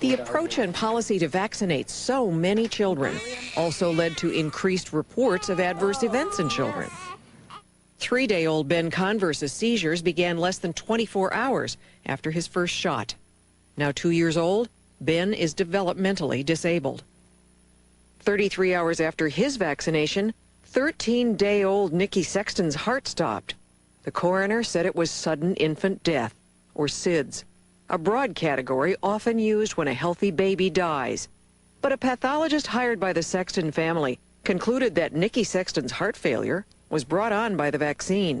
The approach and policy to vaccinate so many children also led to increased reports of adverse events in children. 3-day-old Ben Converse's seizures began less than 24 hours after his first shot. Now 2 years old, Ben is developmentally disabled. 33 hours after his vaccination, 13-day-old Nikki Sexton's heart stopped. The coroner said it was sudden infant death, or SIDS, a broad category often used when a healthy baby dies. But a pathologist hired by the Sexton family concluded that Nikki Sexton's heart failure was brought on by the vaccine.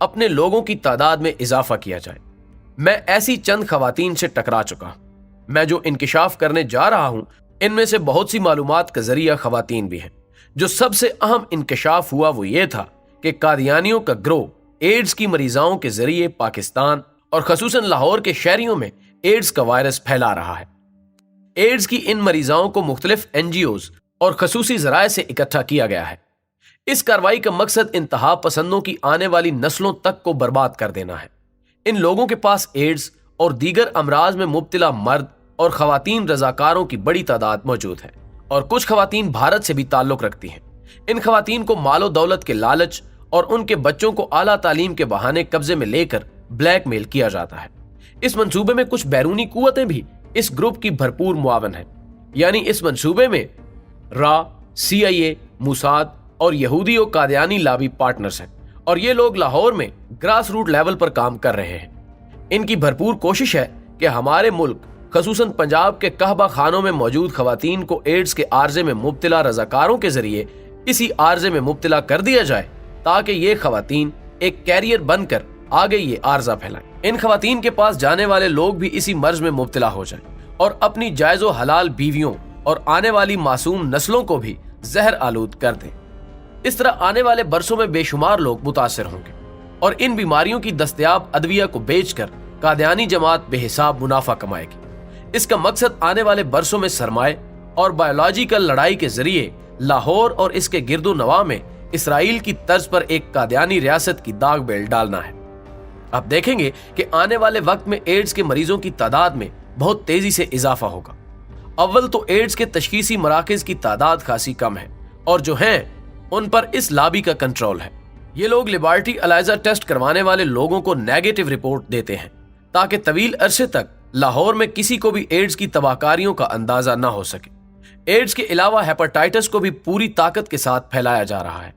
اپنے لوگوں کی تعداد میں اضافہ کیا جائے۔ میں ایسی چند خواتین سے ٹکرا چکا ہوں۔ میں جو انکشاف کرنے جا رہا ہوں ان میں سے بہت سی معلومات کا ذریعہ خواتین بھی ہیں۔ جو سب سے اہم انکشاف ہوا وہ یہ تھا کہ قادیانیوں کا گروہ ایڈز کی مریضاؤں کے ذریعے پاکستان اور خصوصاً لاہور کے شہریوں میں ایڈز کا وائرس پھیلا رہا ہے۔ ایڈز کی ان مریضاؤں کو مختلف NGOز اور خصوصی ذرائع سے اکٹھا کیا گیا ہے۔ اس کارروائی کا مقصد انتہا پسندوں کی آنے والی نسلوں تک کو برباد کر دینا ہے۔ ان لوگوں کے پاس ایڈز اور دیگر امراض میں مبتلا مرد اور خواتین رضاکاروں کی بڑی تعداد موجود ہے، اور کچھ خواتین بھارت سے بھی تعلق رکھتی ہیں۔ ان خواتین کو مال و دولت کے لالچ اور ان کے بچوں کو اعلیٰ تعلیم کے بہانے قبضے میں لے کر بلیک میل کیا جاتا ہے۔ اس منصوبے میں کچھ بیرونی قوتیں بھی اس گروپ کی بھرپور معاون ہیں، یعنی اس منصوبے میں CIA، موساد اور یہودی و قادیانی لابی پارٹنرز ہیں، اور یہ لوگ لاہور میں گراس روٹ لیول پر کام کر رہے ہیں۔ ان کی بھرپور کوشش ہے کہ ہمارے ملک خصوصاً پنجاب کے قحبہ خانوں میں موجود خواتین کو ایڈز کے عارضے میں مبتلا رضاکاروں کے ذریعے اسی عارضے میں مبتلا کر دیا جائے تاکہ یہ خواتین ایک کیریئر بن کر آگے یہ عارضہ پھیلائیں۔ ان خواتین کے پاس جانے والے لوگ بھی اسی مرض میں مبتلا ہو جائیں اور اپنی جائز و حلال بیویوں اور آنے والی معصوم نسلوں کو بھی زہر آلود کر دیں۔ اس طرح آنے والے برسوں میں بے شمار لوگ متاثر ہوں گے اور ان بیماریوں کی دستیاب ادویہ کو بیچ کر قادیانی جماعت بے حساب منافع کمائے گی۔ اس کا مقصد آنے والے برسوں میں سرمائے اور بایولوجیکل لڑائی کے ذریعے لاہور اور اس کے گرد و نواح میں اسرائیل کی طرز پر ایک قادیانی ریاست کی داغ بیل ڈالنا ہے۔ آپ دیکھیں گے کہ آنے والے وقت میں ایڈز کے مریضوں کی تعداد میں بہت تیزی سے اضافہ ہوگا۔ اول تو ایڈز کے تشخیصی مراکز کی تعداد خاصی کم ہے، اور جو ہیں ان پر اس لابی کا کنٹرول ہے۔ یہ لوگ لیبارٹی الائزہ ٹیسٹ کروانے والے لوگوں کو نیگیٹو رپورٹ دیتے ہیں تاکہ طویل عرصے تک لاہور میں کسی کو بھی ایڈز کی تباہکاریوں کا اندازہ نہ ہو سکے۔ ایڈز کے علاوہ ہیپاٹائٹس کو بھی پوری طاقت کے ساتھ پھیلایا جا رہا ہے۔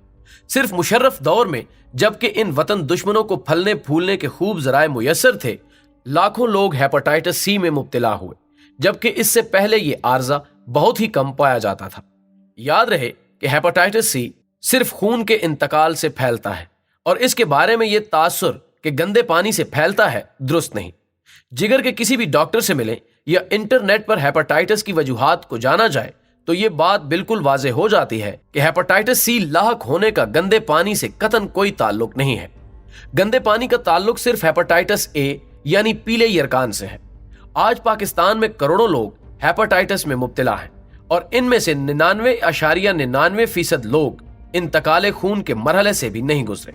صرف مشرف دور میں جبکہ ان وطن دشمنوں کو پھلنے پھولنے کے خوب ذرائع میسر تھے، لاکھوں لوگ ہیپاٹائٹس C میں مبتلا ہوئے، جبکہ اس سے پہلے یہ عارضہ بہت ہی کم پایا جاتا تھا۔ یاد رہے کہ ہیپاٹائٹس C صرف خون کے انتقال سے پھیلتا ہے، اور اس کے بارے میں یہ تاثر کہ گندے پانی سے پھیلتا ہے درست نہیں۔ جگر کے کسی بھی ڈاکٹر سے ملیں یا انٹرنیٹ پر ہیپاٹائٹس کی وجوہات کو جانا جائے تو یہ بات بالکل واضح ہو جاتی ہے کہ ہیپاٹائٹس C لاحق ہونے کا گندے پانی سے قطعاً کوئی تعلق نہیں ہے۔ گندے پانی کا تعلق صرف ہیپاٹائٹس A یعنی پیلے یرکان سے ہے۔ آج پاکستان میں کروڑوں لوگ ہیپاٹائٹس میں مبتلا ہیں، اور ان میں سے 99.99% لوگ انتقال خون کے مرحلے سے بھی نہیں گزرے۔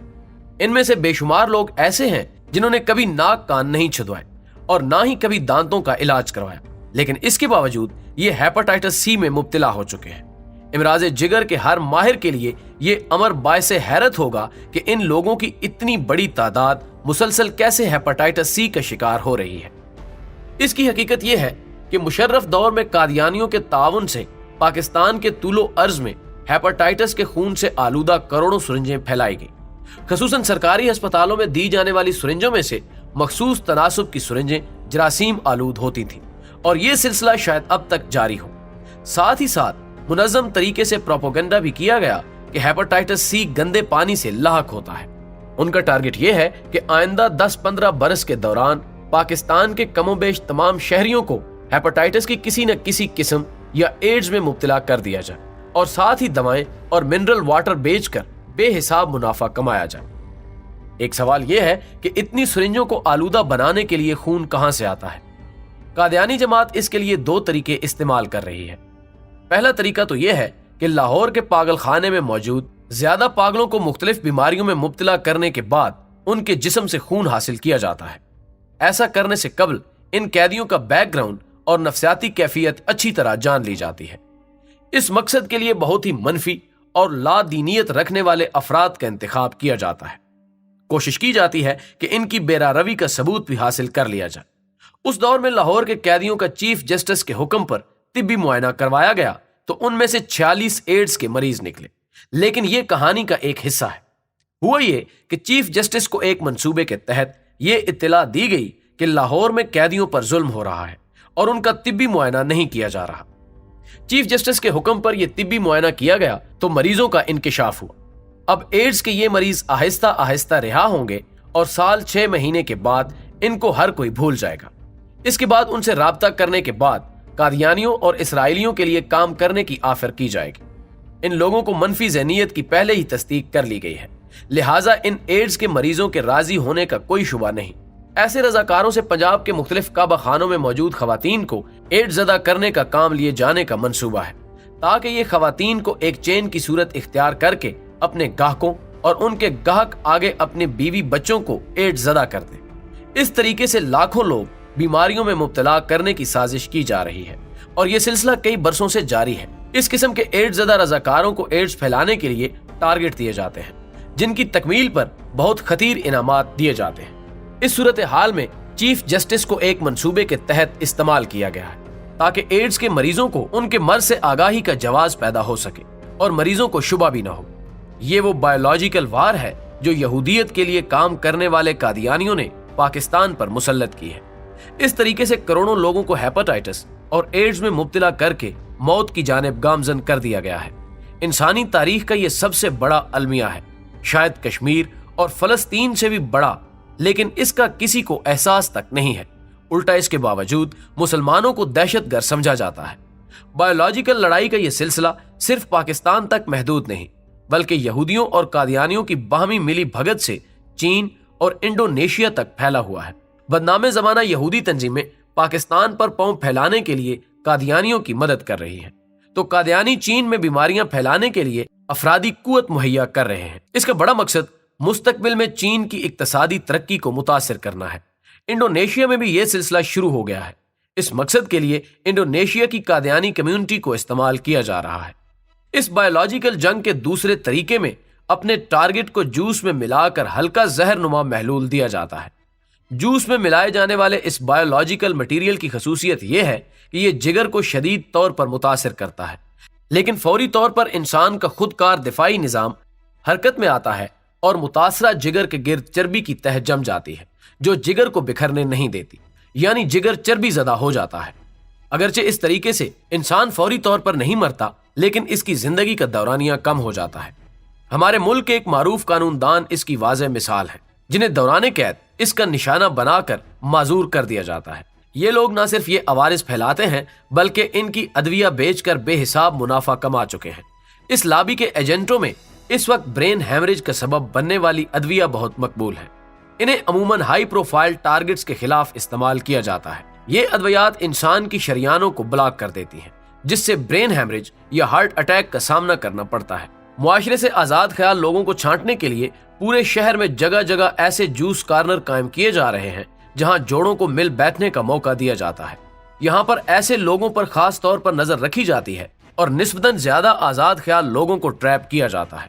ان میں سے بے شمار لوگ ایسے ہیں جنہوں نے کبھی ناک کان نہیں چھدوائے اور نہ ہی کبھی دانتوں کا علاج کروایا، لیکن اس کے باوجود یہ ہیپاٹائٹس C میں مبتلا ہو چکے ہیں۔ امراض جگر کے ہر ماہر کے لیے یہ امر باعث حیرت ہوگا کہ ان لوگوں کی اتنی بڑی تعداد مسلسل کیسے ہیپاٹائٹس C کا شکار ہو رہی ہے۔ اس کی حقیقت یہ ہے کہ مشرف دور میں قادیانیوں کے تعاون سے پاکستان کے طول و عرض میں ہیپاٹائٹس کے خون سے آلودہ کروڑوں سرنجیں پھیلائی گئی۔ خصوصاً سرکاری ہسپتالوں میں دی جانے والی سرنجوں میں سے مخصوص تناسب کی سرنجیں جراثیم آلود ہوتی تھیں، اور یہ سلسلہ شاید اب تک جاری ہو۔ ساتھ ہی ساتھ منظم طریقے سے پروپیگنڈا بھی کیا گیا کہ ہیپاٹائٹس C گندے پانی سے لاحق ہوتا ہے۔ ان کا ٹارگٹ یہ ہے کہ آئندہ 10-15 برس کے دوران پاکستان کے کم و بیش تمام شہریوں کو ہیپاٹائٹس کی کسی نہ کسی قسم یا ایڈز میں مبتلا کر دیا جائے، اور ساتھ ہی دوائیں اور منرل واٹر بیچ کر بے حساب منافع کمایا جائے۔ ایک سوال یہ ہے کہ اتنی سرنجوں کو آلودہ بنانے کے لیے خون کہاں سے آتا ہے؟ قادیانی جماعت اس کے لیے 2 طریقے استعمال کر رہی ہے۔ پہلا طریقہ تو یہ ہے کہ لاہور کے پاگل خانے میں موجود زیادہ پاگلوں کو مختلف بیماریوں میں مبتلا کرنے کے بعد ان کے جسم سے خون حاصل کیا جاتا ہے۔ ایسا کرنے سے قبل ان قیدیوں کا بیک گراؤنڈ اور نفسیاتی کیفیت اچھی طرح جان لی جاتی ہے۔ اس مقصد کے لیے بہت ہی منفی اور لا دینیت رکھنے والے افراد کا انتخاب کیا جاتا ہے۔ کوشش کی جاتی ہے کہ ان کی بے روی کا ثبوت بھی حاصل کر لیا جائے۔ اس دور میں لاہور کے قیدیوں کا چیف جسٹس کے حکم پر طبی معائنہ کروایا گیا تو ان میں سے 46 ایڈز کے مریض نکلے، لیکن یہ کہانی کا ایک حصہ ہے۔ ہوا یہ کہ چیف جسٹس کو ایک منصوبے کے تحت یہ اطلاع دی گئی کہ لاہور میں قیدیوں پر ظلم ہو رہا ہے اور ان کا طبی معائنہ نہیں کیا جا رہا۔ چیف جسٹس کے حکم پر یہ طبی معائنہ کیا گیا تو مریضوں کا انکشاف ہوا۔ اب ایڈز کے یہ مریض آہستہ آہستہ رہا ہوں گے اور سال 6 مہینے کے بعد ان کو ہر کوئی بھول جائے گا۔ اس کے بعد ان سے رابطہ کرنے کے بعد قادیانیوں اور اسرائیلیوں کے لیے کام کرنے کی آفر کی جائے گی۔ ان لوگوں کو منفی ذہنیت کی پہلے ہی تصدیق کر لی گئی ہے، لہٰذا ان ایڈز کے مریضوں کے راضی ہونے کا کوئی شبہ نہیں۔ ایسے رضاکاروں سے پنجاب کے مختلف کعبہ خانوں میں موجود خواتین کو ایڈز زدہ کرنے کا کام لیے جانے کا منصوبہ ہے، تاکہ یہ خواتین کو ایک چین کی صورت اختیار کر کے اپنے گاہکوں اور ان کے گاہک آگے اپنے بیوی بچوں کو ایڈز زدہ کر دیں۔ اس طریقے سے لاکھوں لوگ بیماریوں میں مبتلا کرنے کی سازش کی جا رہی ہے، اور یہ سلسلہ کئی برسوں سے جاری ہے۔ اس قسم کے ایڈز زدہ رضاکاروں کو ایڈز پھیلانے کے لیے ٹارگٹ دیے جاتے ہیں، جن کی تکمیل پر بہت خطیر انعامات دیے جاتے ہیں۔ اس صورتحال میں چیف جسٹس کو ایک منصوبے کے تحت استعمال کیا گیا ہے، تاکہ ایڈز کے مریضوں کو ان کے مرض سے آگاہی کا جواز پیدا ہو سکے اور مریضوں کو شبہ بھی نہ ہو۔ یہ وہ بایولوجیکل وار ہے جو یہودیت کے لیے کام کرنے والے قادیانیوں نے پاکستان پر مسلط کی ہے۔ اس طریقے سے کروڑوں لوگوں کو ہیپاٹائٹس اور ایڈز میں مبتلا کر کے موت کی جانب گامزن کر دیا گیا ہے۔ انسانی تاریخ کا یہ سب سے بڑا المیہ ہے، شاید کشمیر اور فلسطین سے بھی بڑا، لیکن اس کا کسی کو احساس تک نہیں ہے۔ الٹا اس کے باوجود مسلمانوں کو دہشت گرد سمجھا جاتا ہے۔ بایولوجیکل لڑائی کا یہ سلسلہ صرف پاکستان تک محدود نہیں، بلکہ یہودیوں اور قادیانیوں کی باہمی ملی بھگت سے چین اور انڈونیشیا تک پھیلا ہوا ہے۔ بدنام زمانہ یہودی تنظیمیں پاکستان پر پاؤں پھیلانے کے لیے قادیانیوں کی مدد کر رہی ہیں، تو قادیانی چین میں بیماریاں پھیلانے کے لیے افرادی قوت مہیا کر رہے ہیں۔ اس کا بڑا مقصد مستقبل میں چین کی اقتصادی ترقی کو متاثر کرنا ہے۔ انڈونیشیا میں بھی یہ سلسلہ شروع ہو گیا ہے۔ اس مقصد کے لیے انڈونیشیا کی قادیانی کمیونٹی کو استعمال کیا جا رہا ہے۔ اس بایولوجیکل جنگ کے دوسرے طریقے میں اپنے ٹارگٹ کو جوس میں ملا کر ہلکا زہر نما محلول دیا جاتا ہے۔ جوس میں ملائے جانے والے اس بایولوجیکل مٹیریل کی خصوصیت یہ ہے کہ یہ جگر کو شدید طور پر متاثر کرتا ہے، لیکن فوری طور پر انسان کا خودکار دفاعی نظام حرکت میں آتا ہے اور متاثرہ جگر کے گرد چربی کی تہ جم جاتی ہے، جو جگر کو بکھرنے نہیں دیتی، یعنی جگر چربی زدہ ہو جاتا ہے۔ اگرچہ اس طریقے سے انسان فوری طور پر نہیں مرتا، لیکن اس کی زندگی کا دورانیہ کم ہو جاتا ہے۔ ہمارے ملک کے ایک معروف قانون دان اس کی واضح مثال ہے، جنہیں دوران قید اس کا نشانہ بنا کر معذور کر دیا جاتا ہے۔ یہ لوگ نہ صرف یہ عوارض پھیلاتے ہیں، بلکہ ان کی ادویہ بیچ کر بے حساب منافع کما چکے ہیں۔ اس لابی کے ایجنٹوں میں اس وقت برین ہیمریج کا سبب بننے والی ادویہ بہت مقبول ہے۔ انہیں عموماً ہائی پروفائل ٹارگٹس کے خلاف استعمال کیا جاتا ہے۔ یہ ادویات انسان کی شریانوں کو بلاک کر دیتی ہیں، جس سے برین ہیمریج یا ہارٹ اٹیک کا سامنا کرنا پڑتا ہے۔ معاشرے سے آزاد خیال لوگوں کو چھانٹنے کے لیے پورے شہر میں جگہ جگہ ایسے جوس کارنر قائم کیے جا رہے ہیں جہاں جوڑوں کو مل بیٹھنے کا موقع دیا جاتا ہے۔ یہاں پر ایسے لوگوں پر خاص طور پر نظر رکھی جاتی ہے اور نسبتاً زیادہ آزاد خیال لوگوں کو ٹریپ کیا جاتا ہے۔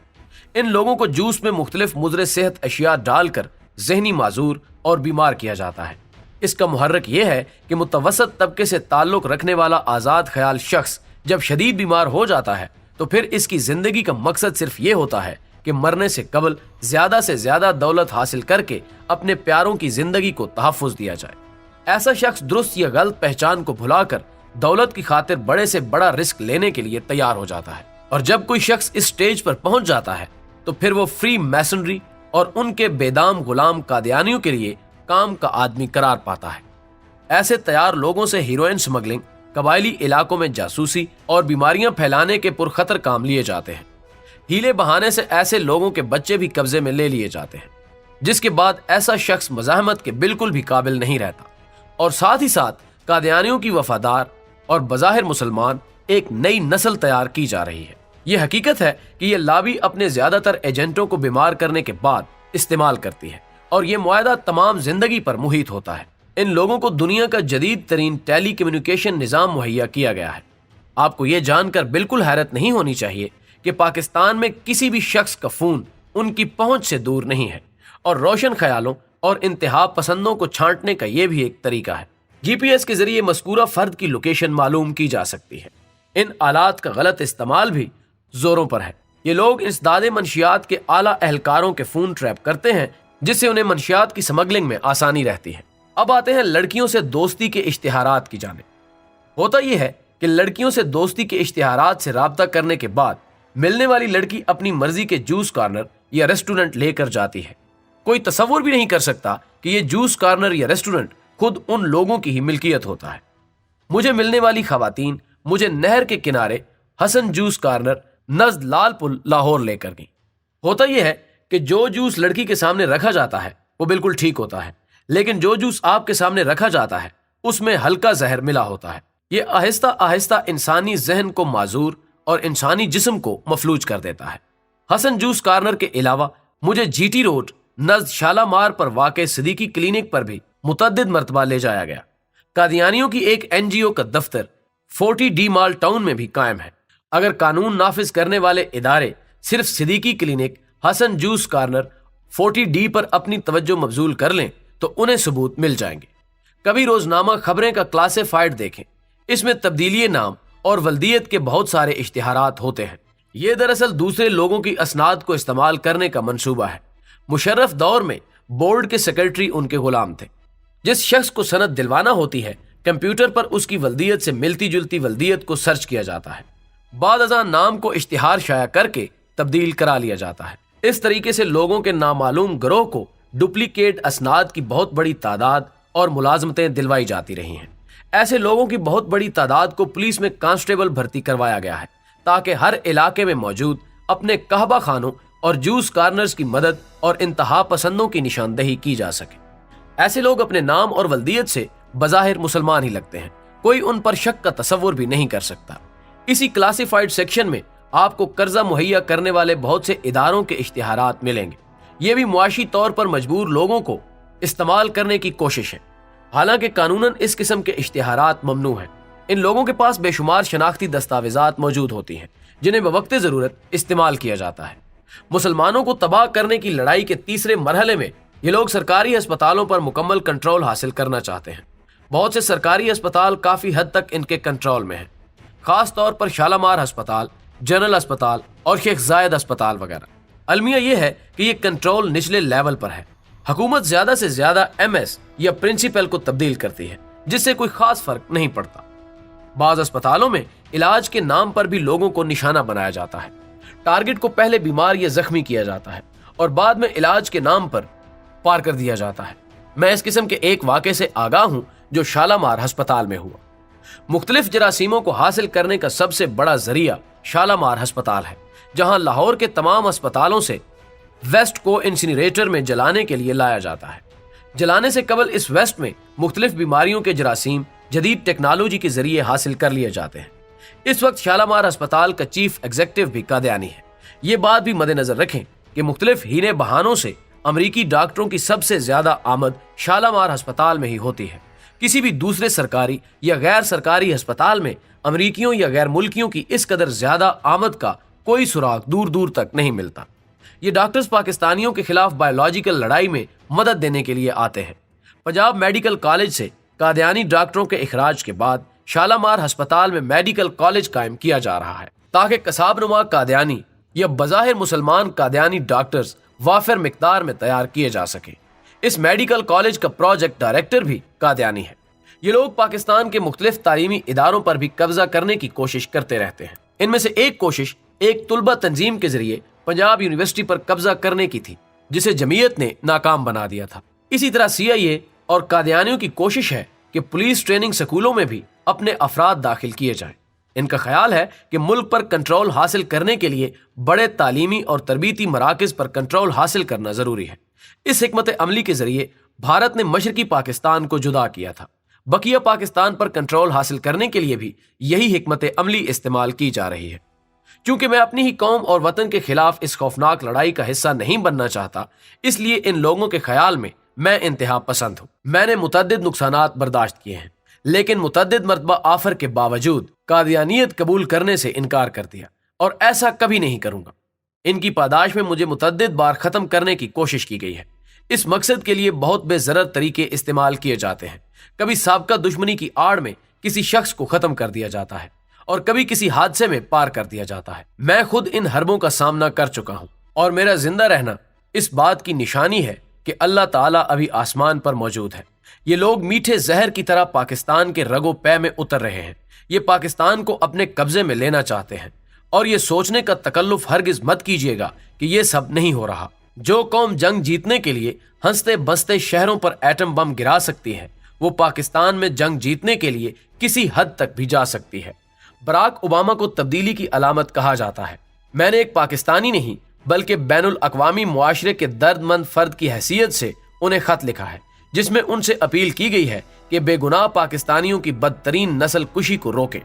ان لوگوں کو جوس میں مختلف مضر صحت اشیاء ڈال کر ذہنی معذور اور بیمار کیا جاتا ہے۔ اس کا محرک یہ ہے کہ متوسط طبقے سے تعلق رکھنے والا آزاد خیال شخص جب شدید بیمار ہو جاتا ہے تو پھر اس کی زندگی کا مقصد صرف یہ ہوتا ہے کہ مرنے سے قبل زیادہ سے زیادہ دولت حاصل کر کے اپنے پیاروں کی زندگی کو تحفظ دیا جائے۔ ایسا شخص درست یا غلط پہچان کو بھلا کر دولت کی خاطر بڑے سے بڑا رسک لینے کے لیے تیار ہو جاتا ہے، اور جب کوئی شخص اس سٹیج پر پہنچ جاتا ہے تو پھر وہ فری میسنری اور ان کے بےدام غلام قادیانیوں کے لیے کام کا آدمی قرار پاتا ہے۔ ایسے تیار لوگوں سے ہیروئن سمگلنگ، قبائلی علاقوں میں جاسوسی اور بیماریاں پھیلانے کے پرخطر کام لیے جاتے ہیں۔ ہیلے بہانے سے ایسے لوگوں کے بچے بھی قبضے میں لے لیے جاتے ہیں، جس کے بعد ایسا شخص مزاحمت کے بالکل بھی قابل نہیں رہتا، اور ساتھ ہی ساتھ قادیانیوں کی وفادار اور بظاہر مسلمان ایک نئی نسل تیار کی جا رہی ہے۔ یہ حقیقت ہے کہ یہ لابی اپنے زیادہ تر ایجنٹوں کو بیمار کرنے کے بعد استعمال کرتی ہے، اور یہ معاہدہ تمام زندگی پر محیط ہوتا ہے۔ ان لوگوں کو دنیا کا جدید ترین ٹیلی کمیونیکیشن نظام مہیا کیا گیا ہے۔ آپ کو یہ جان کر بالکل حیرت نہیں ہونی چاہیے کہ پاکستان میں کسی بھی شخص کا فون ان کی پہنچ سے دور نہیں ہے، اور روشن خیالوں اور انتہا پسندوں کو چھانٹنے کا یہ بھی ایک طریقہ ہے۔ جی پی ایس کے ذریعے مذکورہ فرد کی لوکیشن معلوم کی جا سکتی ہے۔ ان آلات کا غلط استعمال بھی زوروں پر ہے۔ یہ لوگ انسداد منشیات کے اعلیٰ اہلکاروں کے فون ٹریپ کرتے ہیں، جس سے انہیں منشیات کی سمگلنگ میں آسانی رہتی ہے۔ اب آتے ہیں لڑکیوں سے دوستی کے اشتہارات کی جانب۔ ہوتا یہ ہے کہ لڑکیوں سے دوستی کے اشتہارات سے رابطہ کرنے کے بعد ملنے والی لڑکی اپنی مرضی کے جوس کارنر یا ریسٹورنٹ لے کر جاتی ہے۔ کوئی تصور بھی نہیں کر سکتا کہ یہ جوس کارنر یا ریسٹورنٹ خود ان لوگوں کی ہی ملکیت ہوتا ہے۔ مجھے ملنے والی خواتین مجھے نہر کے کنارے حسن جوس کارنر نزد لال پل لاہور لے کر گئیں۔ ہوتا یہ ہے کہ جو جوس لڑکی کے سامنے رکھا جاتا ہے وہ بالکل ٹھیک ہوتا ہے، لیکن جو جوس آپ کے سامنے رکھا جاتا ہے اس میں ہلکا زہر ملا ہوتا ہے۔ یہ آہستہ آہستہ انسانی ذہن کو معذور اور انسانی جسم کو مفلوج کر دیتا ہے۔ حسن جوس کارنر کے علاوہ مجھے جی ٹی روڈ نزد شالامار پر واقع صدیقی کلینک پر بھی متعدد مرتبہ لے جایا گیا۔ قادیانیوں کی ایک این جی او کا دفتر 40 ڈی مال ٹاؤن میں بھی قائم ہے۔ اگر قانون نافذ کرنے والے ادارے صرف صدیقی کلینک حسن جوس کارنر 40 ڈی پر اپنی توجہ مبذول کر لیں تو انہیں ثبوت مل جائیں گے۔ کبھی روزنامہ خبریں کا کلاسیفائیڈ دیکھیں، اس میں تبدیلی نام اور ولدیت کے بہت سارے اشتہارات ہوتے ہیں۔ یہ دراصل دوسرے لوگوں کی اسناد کو استعمال کرنے کا منصوبہ ہے۔ مشرف دور میں بورڈ کے سیکرٹری ان کے غلام تھے۔ جس شخص کو سند دلوانا ہوتی ہے، کمپیوٹر پر اس کی ولدیت سے ملتی جلتی ولدیت کو سرچ کیا جاتا ہے، بعد ازاں نام کو اشتہار شائع کر کے تبدیل کرا لیا جاتا ہے۔ اس طریقے سے لوگوں کے نامعلوم گروہ کو ڈپلیکیٹ اسناد کی بہت بڑی تعداد اور ملازمتیں دلوائی جاتی رہی ہیں۔ ایسے لوگوں کی بہت بڑی تعداد کو پولیس میں کانسٹیبل بھرتی کروایا گیا ہے تاکہ ہر علاقے میں موجود اپنے قہوہ خانوں اور جوس کارنرز کی مدد اور انتہا پسندوں کی نشاندہی کی جا سکے۔ ایسے لوگ اپنے نام اور ولدیت سے بظاہر مسلمان ہی لگتے ہیں، کوئی ان پر شک کا تصور بھی نہیں کر سکتا۔ اسی کلاسیفائیڈ سیکشن میں آپ کو قرضہ مہیا کرنے والے بہت سے اداروں کے اشتہارات ملیں گے۔ یہ بھی معاشی طور پر مجبور لوگوں کو استعمال کرنے کی کوشش ہے، حالانکہ قانوناً اس قسم کے اشتہارات ممنوع ہیں۔ ان لوگوں کے پاس بے شمار شناختی دستاویزات موجود ہوتی ہیں جنہیں بوقت ضرورت استعمال کیا جاتا ہے۔ مسلمانوں کو تباہ کرنے کی لڑائی کے تیسرے مرحلے میں یہ لوگ سرکاری ہسپتالوں پر مکمل کنٹرول حاصل کرنا چاہتے ہیں۔ بہت سے سرکاری ہسپتال کافی حد تک ان کے کنٹرول میں ہیں، خاص طور پر شالامار ہسپتال، جنرل ہسپتال اور شیخ زائد ہسپتال وغیرہ۔ المیہ یہ ہے کہ یہ کنٹرول نچلے لیول پر ہے۔ حکومت زیادہ سے زیادہ ایم ایس یا پرنسپل کو تبدیل کرتی ہے، جس سے کوئی خاص فرق نہیں پڑتا۔ بعض ہسپتالوں میں علاج کے نام پر بھی لوگوں کو نشانہ بنایا جاتا ہے۔ ٹارگٹ کو پہلے بیمار یا زخمی کیا جاتا ہے اور بعد میں علاج کے نام پر پار کر دیا جاتا ہے۔ میں اس قسم کے ایک واقعے سے آگاہ ہوں جو شالامار ہسپتال میں ہوا۔ مختلف جراثیموں کو حاصل کرنے کا سب سے بڑا ذریعہ شالامار ہسپتال ہے، جہاں لاہور کے تمام ہسپتالوں سے ویسٹ کو انسینریٹر میں جلانے کے لیے لایا جاتا ہے۔ جلانے سے قبل اس ویسٹ میں مختلف بیماریوں کے جراثیم جدید ٹیکنالوجی کے ذریعے حاصل کر لیے جاتے ہیں۔ اس وقت شالامار ہسپتال کا چیف ایگزیکٹو بھی قادیانی ہے۔ یہ بات بھی مد نظر رکھیں کہ مختلف ہینے بہانوں سے امریکی ڈاکٹروں کی سب سے زیادہ آمد شالامار ہسپتال میں ہی ہوتی ہے۔ کسی بھی دوسرے سرکاری یا غیر سرکاری ہسپتال میں امریکیوں یا غیر ملکیوں کی اس قدر زیادہ آمد کا کوئی سراغ دور دور تک نہیں ملتا۔ یہ ڈاکٹرز پاکستانیوں کے خلاف بایولوجیکل لڑائی میں مدد دینے کے لیے آتے ہیں۔ پنجاب میڈیکل کالج سے قادیانی ڈاکٹروں کے اخراج کے بعد شالامار ہسپتال میں میڈیکل کالج قائم کیا جا رہا ہے تاکہ قصاب نما قادیانی یا بظاہر مسلمان قادیانی ڈاکٹرز وافر مقدار میں تیار کیے جا سکیں۔ اس میڈیکل کالج کا پروجیکٹ ڈائریکٹر بھی قادیانی ہے۔ یہ لوگ پاکستان کے مختلف تعلیمی اداروں پر بھی قبضہ کرنے کی کوشش کرتے رہتے ہیں۔ ان میں سے ایک کوشش ایک طلبہ تنظیم کے ذریعے پنجاب یونیورسٹی پر قبضہ کرنے کی تھی، جسے جمعیت نے ناکام بنا دیا تھا۔ اسی طرح سی آئی اے اور قادیانیوں کی کوشش ہے کہ پولیس ٹریننگ سکولوں میں بھی اپنے افراد داخل کیے جائیں۔ ان کا خیال ہے کہ ملک پر کنٹرول حاصل کرنے کے لیے بڑے تعلیمی اور تربیتی مراکز پر کنٹرول حاصل کرنا ضروری ہے۔ اس حکمت عملی کے ذریعے بھارت نے مشرقی پاکستان کو جدا کیا تھا۔ بقیہ پاکستان پر کنٹرول حاصل کرنے کے لیے بھی یہی حکمت عملی استعمال کی جا رہی ہے۔ چونکہ میں اپنی ہی قوم اور وطن کے خلاف اس خوفناک لڑائی کا حصہ نہیں بننا چاہتا، اس لیے ان لوگوں کے خیال میں انتہا پسند ہوں۔ میں نے متعدد نقصانات برداشت کیے ہیں، لیکن متعدد مرتبہ آفر کے باوجود قادیانیت قبول کرنے سے انکار کر دیا، اور ایسا کبھی نہیں کروں گا۔ ان کی پاداش میں مجھے متعدد بار ختم کرنے کی کوشش کی گئی ہے۔ اس مقصد کے لیے بہت بے ضرر طریقے استعمال کیے جاتے ہیں۔ کبھی سابقہ دشمنی کی آڑ میں کسی شخص کو ختم کر دیا جاتا ہے اور کبھی کسی حادثے میں پار کر دیا جاتا ہے۔ میں خود ان حربوں کا سامنا کر چکا ہوں، اور میرا زندہ رہنا اس بات کی نشانی ہے کہ اللہ تعالیٰ ابھی آسمان پر موجود ہے۔ یہ لوگ میٹھے زہر کی طرح پاکستان کے رگ و پے میں اتر رہے ہیں۔ یہ پاکستان کو اپنے قبضے میں لینا چاہتے ہیں۔ اور یہ سوچنے کا تکلف ہرگز مت کیجیے گا کہ یہ سب نہیں ہو رہا۔ جو قوم جنگ جیتنے کے لیے ہنستے بستے شہروں پر ایٹم بم گرا سکتی ہے، وہ پاکستان میں جنگ جیتنے کے لیے کسی حد تک بھی جا سکتی ہے۔ براک اوباما کو تبدیلی کی علامت کہا جاتا ہے۔ میں نے ایک پاکستانی نہیں بلکہ بین الاقوامی معاشرے کے درد مند فرد کی حیثیت سے انہیں خط لکھا ہے، جس میں ان سے اپیل کی گئی ہے کہ بے گناہ پاکستانیوں کی بدترین نسل کشی کو روکیں۔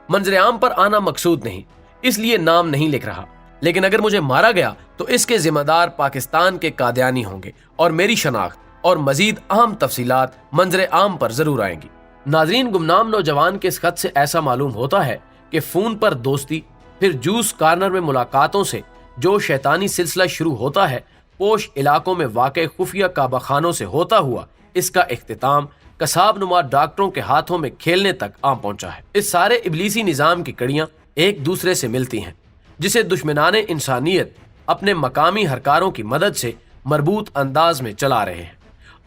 منظر عام پر آنا مقصود نہیں، اس لیے نام نہیں لکھ رہا، لیکن اگر مجھے مارا گیا تو اس کے ذمہ دار پاکستان کے قادیانی ہوں گے، اور میری شناخت اور مزید اہم تفصیلات منظر عام پر ضرور آئیں گی۔ ناظرین، گمنام نوجوان کے اس خط سے ایسا معلوم ہوتا ہے کہ فون پر دوستی، پھر جوس کارنر میں ملاقاتوں سے جو شیطانی سلسلہ شروع ہوتا ہے، پوش علاقوں میں واقع خفیہ کعبہ خانوں سے ہوتا ہوا اس کا اختتام قصاب نما ڈاکٹروں کے ہاتھوں میں کھیلنے تک آ پہنچا ہے۔ اس سارے ابلیسی نظام کی کڑیاں ایک دوسرے سے ملتی ہیں، جسے دشمنان انسانیت اپنے مقامی ہرکاروں کی مدد سے مربوط انداز میں چلا رہے ہیں،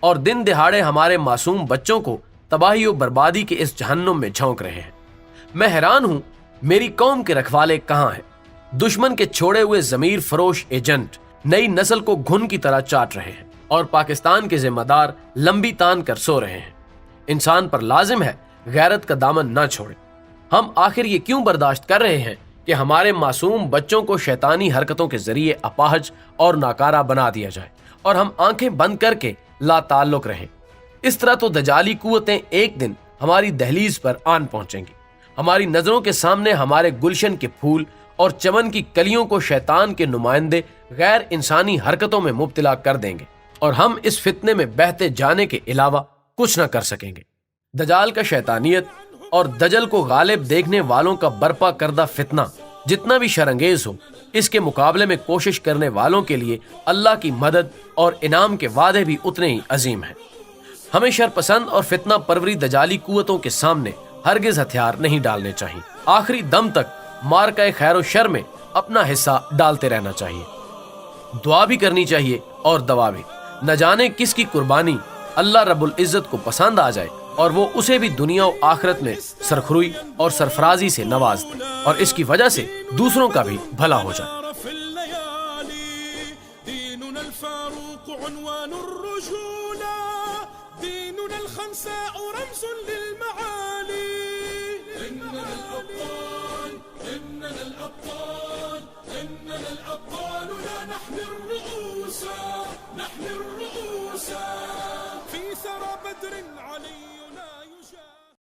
اور دن دہاڑے ہمارے معصوم بچوں کو تباہی و بربادی کے اس جہنم میں جھونک رہے ہیں۔ میں حیران ہوں، میری قوم کے رکھوالے کہاں ہیں؟ دشمن کے چھوڑے ہوئے ضمیر فروش ایجنٹ نئی نسل کو گھن کی طرح چاٹ رہے ہیں، اور پاکستان کے ذمہ دار لمبی تان کر سو رہے ہیں۔ انسان پر لازم ہے غیرت کا دامن نہ چھوڑے۔ ہم آخر یہ کیوں برداشت کر رہے ہیں کہ ہمارے معصوم بچوں کو شیطانی حرکتوں کے ذریعے اپاہج اور ناکارہ بنا دیا جائے، اور ہم آنکھیں بند کر کے لا تعلق رہیں؟ اس طرح تو دجالی قوتیں ایک دن ہماری دہلیز پر آن پہنچیں گی۔ ہماری نظروں کے سامنے ہمارے گلشن کے پھول اور چمن کی کلیوں کو شیطان کے نمائندے غیر انسانی حرکتوں میں مبتلا کر دیں گے، اور ہم اس فتنے میں بہتے جانے کے علاوہ کچھ نہ کر سکیں گے۔ دجال کا شیطانیت اور دجل کو غالب دیکھنے والوں کا برپا کردہ فتنہ جتنا بھی شرانگیز ہو، اس کے مقابلے میں کوشش کرنے والوں کے لیے اللہ کی مدد اور انعام کے وعدے بھی اتنے ہی عظیم ہیں۔ ہمیں شر پسند اور فتنہ پروری دجالی قوتوں کے سامنے ہرگز ہتھیار نہیں ڈالنے چاہیے۔ آخری دم تک مارکہ خیر و شر میں اپنا حصہ ڈالتے رہنا چاہیے، دعا بھی کرنی چاہیے اور دوا بھی۔ نہ جانے کس کی قربانی اللہ رب العزت کو پسند آ جائے اور وہ اسے بھی دنیا و آخرت میں سرخروئی اور سرفرازی سے نواز دے، اور اس کی وجہ سے دوسروں کا بھی بھلا ہو جائے۔ ديننا الخنساء رمز